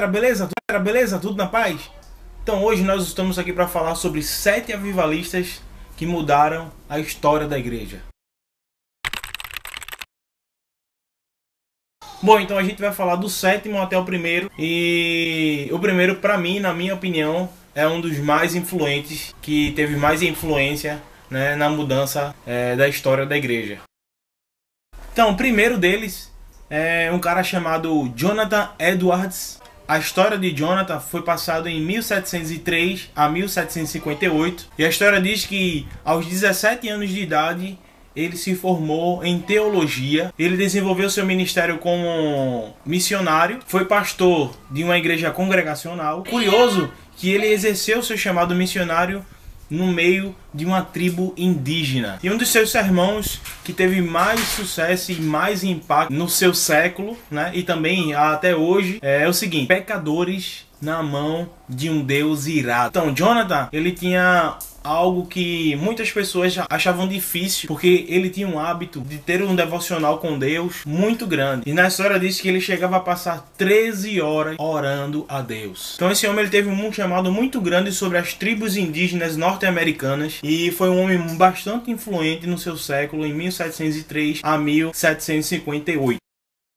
Beleza? Tudo na paz? Então hoje nós estamos aqui para falar sobre 7 avivalistas que mudaram a história da igreja. Bom, então a gente vai falar do 7º até o primeiro. E o primeiro, para mim, na minha opinião, é um dos mais influentes, que teve mais influência, né, na mudança da história da igreja. Então, o primeiro deles é um cara chamado Jonathan Edwards. A história de Jonathan foi passada em 1703 a 1758. E a história diz que aos 17 anos de idade ele se formou em teologia. Ele desenvolveu seu ministério como missionário. Foi pastor de uma igreja congregacional. Curioso que ele exerceu seu chamado missionário no meio de uma tribo indígena. E um dos seus sermões que teve mais sucesso e mais impacto no seu século, né, e também até hoje, é o seguinte: pecadores na mão de um Deus irado. Então, Jonathan, ele tinha algo que muitas pessoas achavam difícil, porque ele tinha um hábito de ter um devocional com Deus muito grande. E na história diz que ele chegava a passar 13 horas orando a Deus. Então esse homem ele teve um chamado muito grande sobre as tribos indígenas norte-americanas e foi um homem bastante influente no seu século, em 1703 a 1758.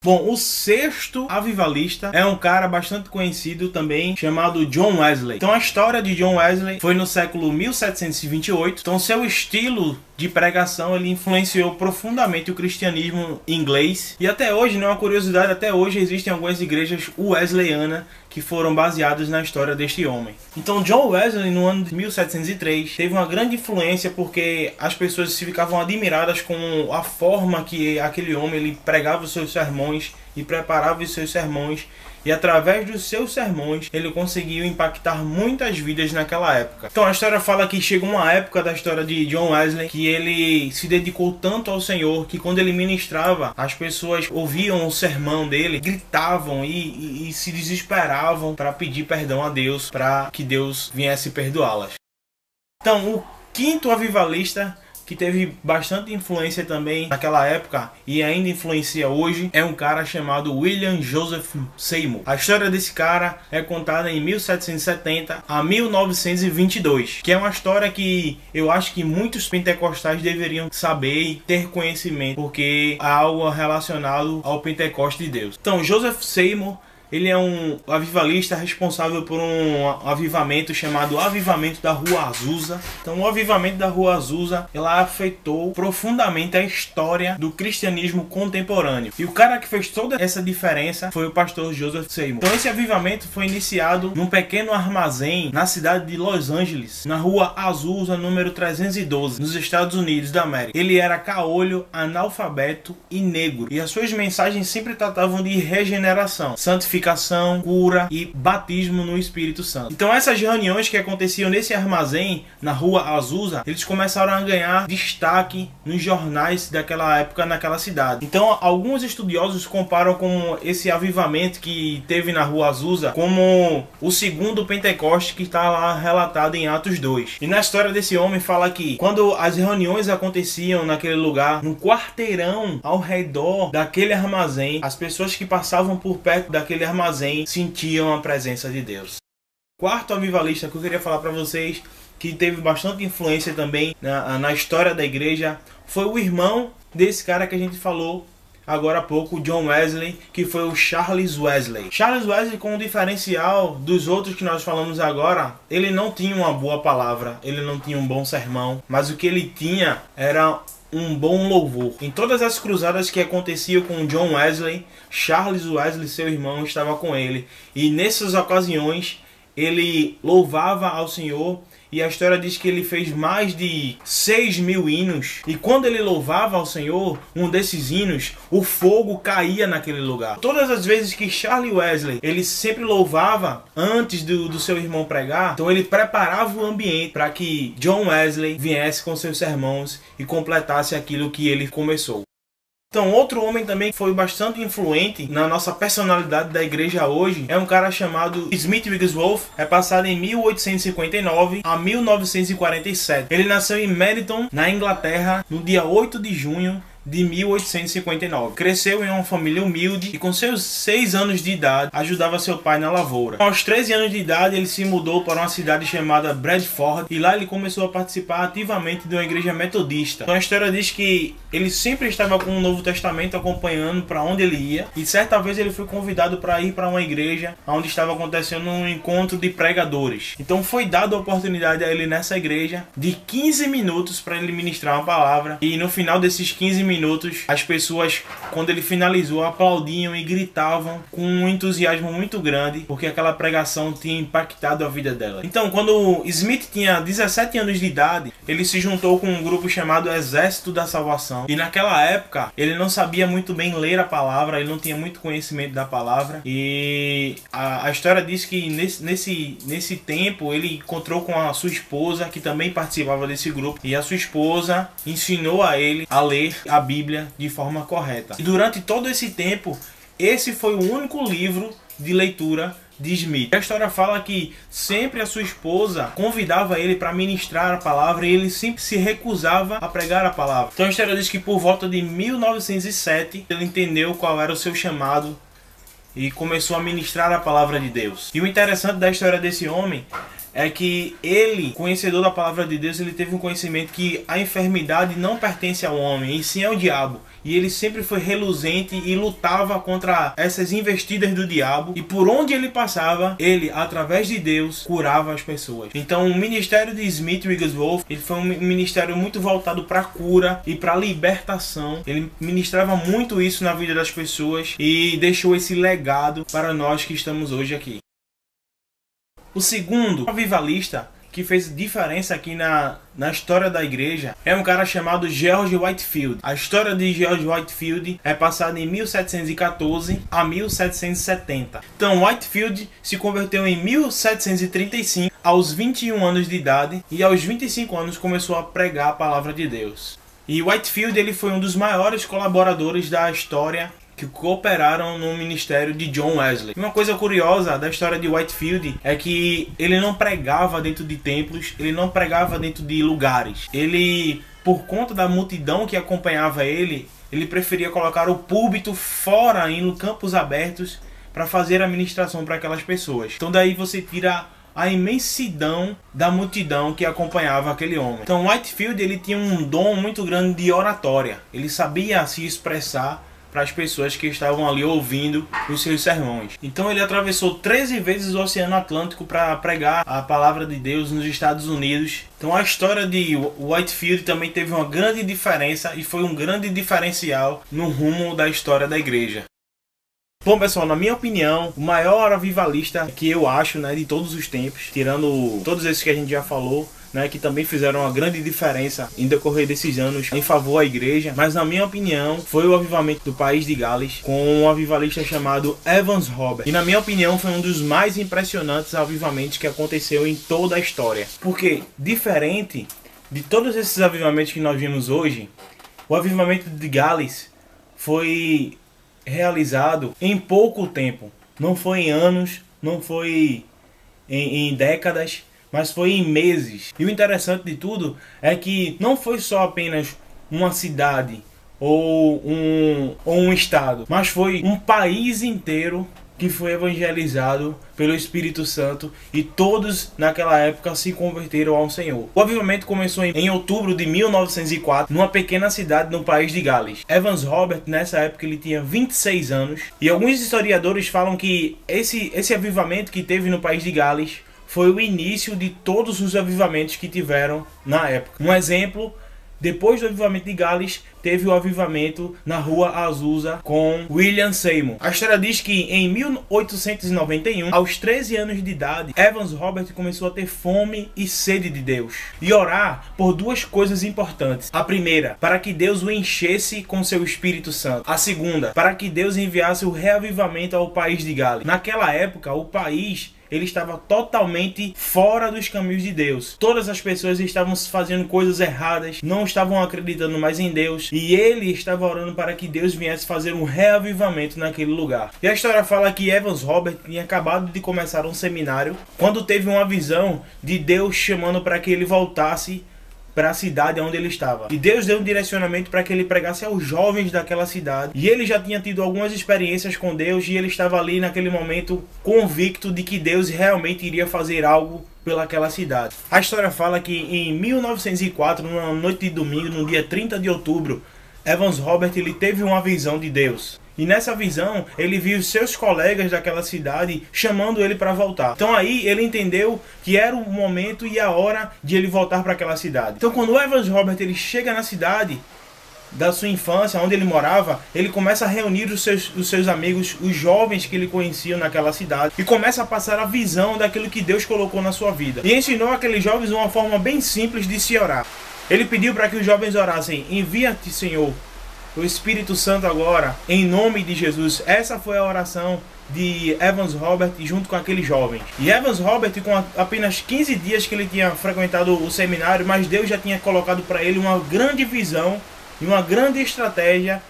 Bom, o 6º avivalista é um cara bastante conhecido também, chamado John Wesley. Então a história de John Wesley foi no século 1728. Então seu estilo de pregação ele influenciou profundamente o cristianismo inglês. E até hoje, não é uma curiosidade, até hoje existem algumas igrejas wesleyanas que foram baseadas na história deste homem. Então John Wesley, no ano de 1703, teve uma grande influência porque as pessoas ficavam admiradas com a forma que aquele homem ele pregava os seus sermões e preparava os seus sermões. E através dos seus sermões, ele conseguiu impactar muitas vidas naquela época. Então a história fala que chegou uma época da história de John Wesley que ele se dedicou tanto ao Senhor que quando ele ministrava, as pessoas ouviam o sermão dele, gritavam e se desesperavam para pedir perdão a Deus, para que Deus viesse perdoá-las. Então o 5º avivalista, que teve bastante influência também naquela época e ainda influencia hoje, é um cara chamado William Joseph Seymour. A história desse cara é contada em 1770 a 1922, que é uma história que eu acho que muitos pentecostais deveriam saber e ter conhecimento, porque é algo relacionado ao Pentecoste de Deus. Então, Joseph Seymour, ele é um avivalista responsável por um avivamento chamado Avivamento da Rua Azusa. Então o avivamento da Rua Azusa, ela afetou profundamente a história do cristianismo contemporâneo. E o cara que fez toda essa diferença foi o pastor Joseph Seymour. Então esse avivamento foi iniciado num pequeno armazém na cidade de Los Angeles, na Rua Azusa, número 312, nos Estados Unidos da América. Ele era caolho, analfabeto e negro. E as suas mensagens sempre tratavam de regeneração, santificação, cura e batismo no Espírito Santo. Então essas reuniões que aconteciam nesse armazém na Rua Azusa, eles começaram a ganhar destaque nos jornais daquela época naquela cidade. Então alguns estudiosos comparam com esse avivamento que teve na Rua Azusa como o 2º Pentecoste que está lá relatado em Atos 2. E na história desse homem fala que quando as reuniões aconteciam naquele lugar, no quarteirão ao redor daquele armazém, as pessoas que passavam por perto daquele armazém sentiam a presença de Deus. 4º avivalista que eu queria falar para vocês, que teve bastante influência também na história da igreja, foi o irmão desse cara que a gente falou agora há pouco, John Wesley, que foi o Charles Wesley. Charles Wesley, com o diferencial dos outros que nós falamos agora, ele não tinha uma boa palavra, ele não tinha um bom sermão, mas o que ele tinha era um bom louvor. Em todas as cruzadas que aconteciam com John Wesley, Charles Wesley, seu irmão, estava com ele. E nessas ocasiões, ele louvava ao Senhor. E a história diz que ele fez mais de 6.000 hinos. E quando ele louvava ao Senhor, um desses hinos, o fogo caía naquele lugar. Todas as vezes que Charles Wesley, ele sempre louvava antes do seu irmão pregar, então ele preparava o ambiente para que John Wesley viesse com seus sermões e completasse aquilo que ele começou. Então, outro homem também que foi bastante influente na nossa personalidade da igreja hoje é um cara chamado Smith Wigglesworth. É passado em 1859 a 1947. Ele nasceu em Meryton, na Inglaterra, no dia 8 de junho de 1859. Cresceu em uma família humilde e com seus 6 anos de idade ajudava seu pai na lavoura. Aos 13 anos de idade ele se mudou para uma cidade chamada Bradford e lá ele começou a participar ativamente de uma igreja metodista. Então a história diz que ele sempre estava com o Novo Testamento acompanhando para onde ele ia e certa vez ele foi convidado para ir para uma igreja onde estava acontecendo um encontro de pregadores. Então foi dada a oportunidade a ele nessa igreja de 15 minutos para ele ministrar uma palavra e no final desses 15 minutos as pessoas, quando ele finalizou, aplaudiam e gritavam com um entusiasmo muito grande porque aquela pregação tinha impactado a vida dela. Então quando Smith tinha 17 anos de idade, ele se juntou com um grupo chamado Exército da Salvação e naquela época ele não sabia muito bem ler a palavra, ele não tinha muito conhecimento da palavra e a história diz que nesse tempo ele encontrou com a sua esposa que também participava desse grupo e a sua esposa ensinou a ele a ler a Bíblia de forma correta. E durante todo esse tempo, esse foi o único livro de leitura de Smith. A história fala que sempre a sua esposa convidava ele para ministrar a palavra e ele sempre se recusava a pregar a palavra. Então a história diz que por volta de 1907 ele entendeu qual era o seu chamado e começou a ministrar a palavra de Deus. E o interessante da história desse homem é que ele, conhecedor da palavra de Deus, ele teve um conhecimento que a enfermidade não pertence ao homem, e sim ao diabo. E ele sempre foi reluzente e lutava contra essas investidas do diabo. E por onde ele passava, ele, através de Deus, curava as pessoas. Então o ministério de Smith Wigglesworth, ele foi um ministério muito voltado para a cura e para a libertação. Ele ministrava muito isso na vida das pessoas e deixou esse legado para nós que estamos hoje aqui. O segundo avivalista que fez diferença aqui na história da igreja é um cara chamado George Whitefield. A história de George Whitefield é passada em 1714 a 1770. Então Whitefield se converteu em 1735 aos 21 anos de idade e aos 25 anos começou a pregar a palavra de Deus. E Whitefield ele foi um dos maiores colaboradores da história que cooperaram no ministério de John Wesley. Uma coisa curiosa da história de Whitefield é que ele não pregava dentro de templos, ele não pregava dentro de lugares. Ele, por conta da multidão que acompanhava ele preferia colocar o púlpito fora, em campos abertos, para fazer a ministração para aquelas pessoas. Então daí você tira a imensidão da multidão que acompanhava aquele homem. Então Whitefield ele tinha um dom muito grande de oratória. Ele sabia se expressar para as pessoas que estavam ali ouvindo os seus sermões. Então ele atravessou 13 vezes o Oceano Atlântico para pregar a palavra de Deus nos Estados Unidos. Então a história de Whitefield também teve uma grande diferença e foi um grande diferencial no rumo da história da igreja. Bom pessoal, na minha opinião, o maior avivalista que eu acho, de todos os tempos, tirando todos esses que a gente já falou, que também fizeram uma grande diferença em decorrer desses anos em favor à igreja, mas na minha opinião foi o avivamento do país de Gales com um avivalista chamado Evans Roberts. E na minha opinião foi um dos mais impressionantes avivamentos que aconteceu em toda a história. Porque, diferente de todos esses avivamentos que nós vimos hoje, o avivamento de Gales foi realizado em pouco tempo. Não foi em anos, não foi em décadas, mas foi em meses. E o interessante de tudo é que não foi só apenas uma cidade ou um estado, mas foi um país inteiro que foi evangelizado pelo Espírito Santo e todos naquela época se converteram ao Senhor. O avivamento começou em outubro de 1904 numa pequena cidade no país de Gales. Evans Roberts nessa época ele tinha 26 anos e alguns historiadores falam que esse avivamento que teve no país de Gales foi o início de todos os avivamentos que tiveram na época. Um exemplo, depois do avivamento de Gales, teve o avivamento na Rua Azusa com William Seymour. A história diz que em 1891, aos 13 anos de idade, Evans Roberts começou a ter fome e sede de Deus e orar por duas coisas importantes. A primeira, para que Deus o enchesse com seu Espírito Santo. A segunda, para que Deus enviasse o reavivamento ao país de Gales. Naquela época, o país ele estava totalmente fora dos caminhos de Deus. Todas as pessoas estavam fazendo coisas erradas, não estavam acreditando mais em Deus, e ele estava orando para que Deus viesse fazer um reavivamento naquele lugar. E a história fala que Evans Roberts tinha acabado de começar um seminário, quando teve uma visão de Deus chamando para que ele voltasse para a cidade onde ele estava. E Deus deu um direcionamento para que ele pregasse aos jovens daquela cidade. E ele já tinha tido algumas experiências com Deus e ele estava ali naquele momento convicto de que Deus realmente iria fazer algo pelaquela cidade. A história fala que em 1904, numa noite de domingo, no dia 30 de outubro, Evans Robert ele teve uma visão de Deus. E nessa visão, ele viu seus colegas daquela cidade chamando ele para voltar. Então aí ele entendeu que era o momento e a hora de ele voltar para aquela cidade. Então quando o Evans Robert ele chega na cidade da sua infância, onde ele morava, ele começa a reunir os seus amigos, os jovens que ele conhecia naquela cidade, e começa a passar a visão daquilo que Deus colocou na sua vida. E ensinou aqueles jovens uma forma bem simples de se orar. Ele pediu para que os jovens orassem: envia-te, Senhor, o Espírito Santo agora, em nome de Jesus. Essa foi a oração de Evans Robert junto com aqueles jovens. E Evans Robert, com apenas 15 dias que ele tinha frequentado o seminário, mas Deus já tinha colocado para ele uma grande visão e uma grande estratégia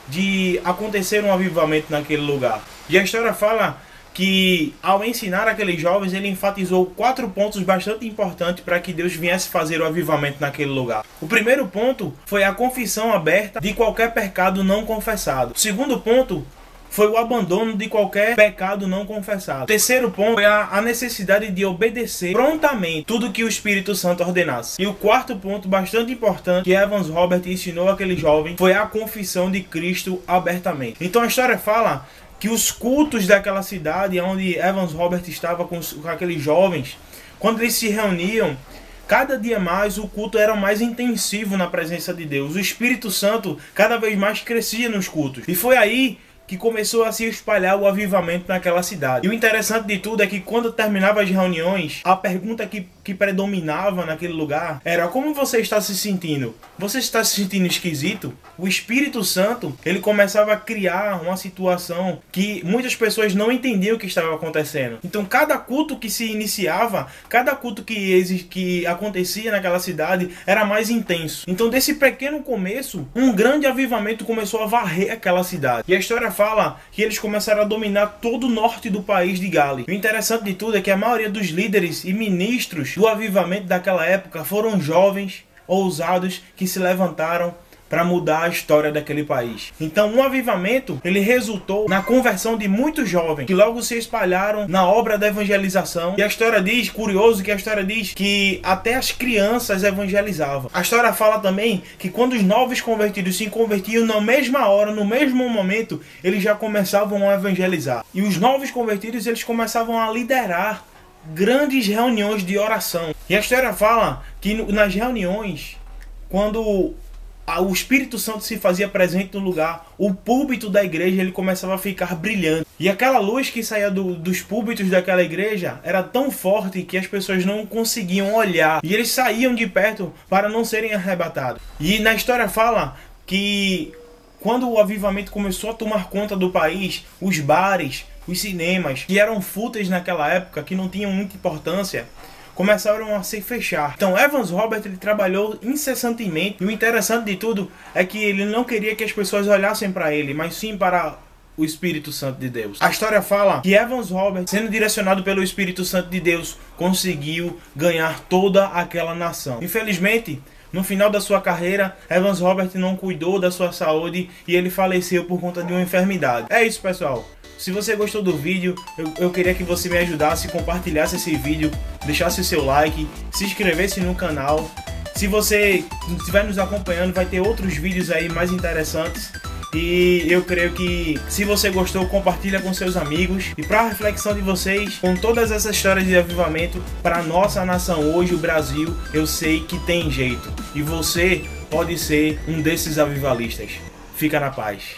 de acontecer um avivamento naquele lugar. E a história fala que ao ensinar aqueles jovens, ele enfatizou 4 pontos bastante importantes para que Deus viesse fazer o avivamento naquele lugar. O primeiro ponto foi a confissão aberta de qualquer pecado não confessado. O segundo ponto foi o abandono de qualquer pecado não confessado. O terceiro ponto foi a necessidade de obedecer prontamente tudo que o Espírito Santo ordenasse. E o quarto ponto, bastante importante, que Evans Robert ensinou àquele jovem, foi a confissão de Cristo abertamente. Então a história fala que os cultos daquela cidade, onde Evans Robert estava com aqueles jovens, quando eles se reuniam, cada dia mais o culto era mais intensivo na presença de Deus. O Espírito Santo cada vez mais crescia nos cultos. E foi aí que começou a se espalhar o avivamento naquela cidade. E o interessante de tudo é que quando terminava as reuniões, a pergunta que predominava naquele lugar era: como você está se sentindo? Você está se sentindo esquisito? O Espírito Santo, ele começava a criar uma situação que muitas pessoas não entendiam o que estava acontecendo. Então cada culto que se iniciava, cada culto que acontecia naquela cidade era mais intenso. Então desse pequeno começo, um grande avivamento começou a varrer aquela cidade. E a história fala que eles começaram a dominar todo o norte do país de Gales. O interessante de tudo é que a maioria dos líderes e ministros do avivamento daquela época foram jovens, ousados, que se levantaram para mudar a história daquele país. Então um avivamento, ele resultou na conversão de muitos jovens, que logo se espalharam na obra da evangelização. E a história diz, curioso que a história diz que até as crianças evangelizavam. A história fala também que quando os novos convertidos se convertiam, na mesma hora, no mesmo momento, eles já começavam a evangelizar. E os novos convertidos, eles começavam a liderar grandes reuniões de oração. E a história fala que nas reuniões, quando o Espírito Santo se fazia presente no lugar, o púlpito da igreja ele começava a ficar brilhante. E aquela luz que saía dos púlpitos daquela igreja era tão forte que as pessoas não conseguiam olhar. E eles saíam de perto para não serem arrebatados. E na história fala que quando o avivamento começou a tomar conta do país, os bares, os cinemas, que eram fúteis naquela época, que não tinham muita importância, começaram a se fechar. Então Evans Robert ele trabalhou incessantemente, e o interessante de tudo é que ele não queria que as pessoas olhassem para ele, mas sim para o Espírito Santo de Deus. A história fala que Evans Robert, sendo direcionado pelo Espírito Santo de Deus, conseguiu ganhar toda aquela nação. Infelizmente, no final da sua carreira, Evans Robert não cuidou da sua saúde e ele faleceu por conta de uma enfermidade. É isso, pessoal. Se você gostou do vídeo, eu queria que você me ajudasse, compartilhasse esse vídeo, deixasse o seu like, se inscrevesse no canal. Se você estiver nos acompanhando, vai ter outros vídeos aí mais interessantes. E eu creio que se você gostou, compartilha com seus amigos. E para a reflexão de vocês, com todas essas histórias de avivamento, para a nossa nação hoje, o Brasil, eu sei que tem jeito. E você pode ser um desses avivalistas. Fica na paz.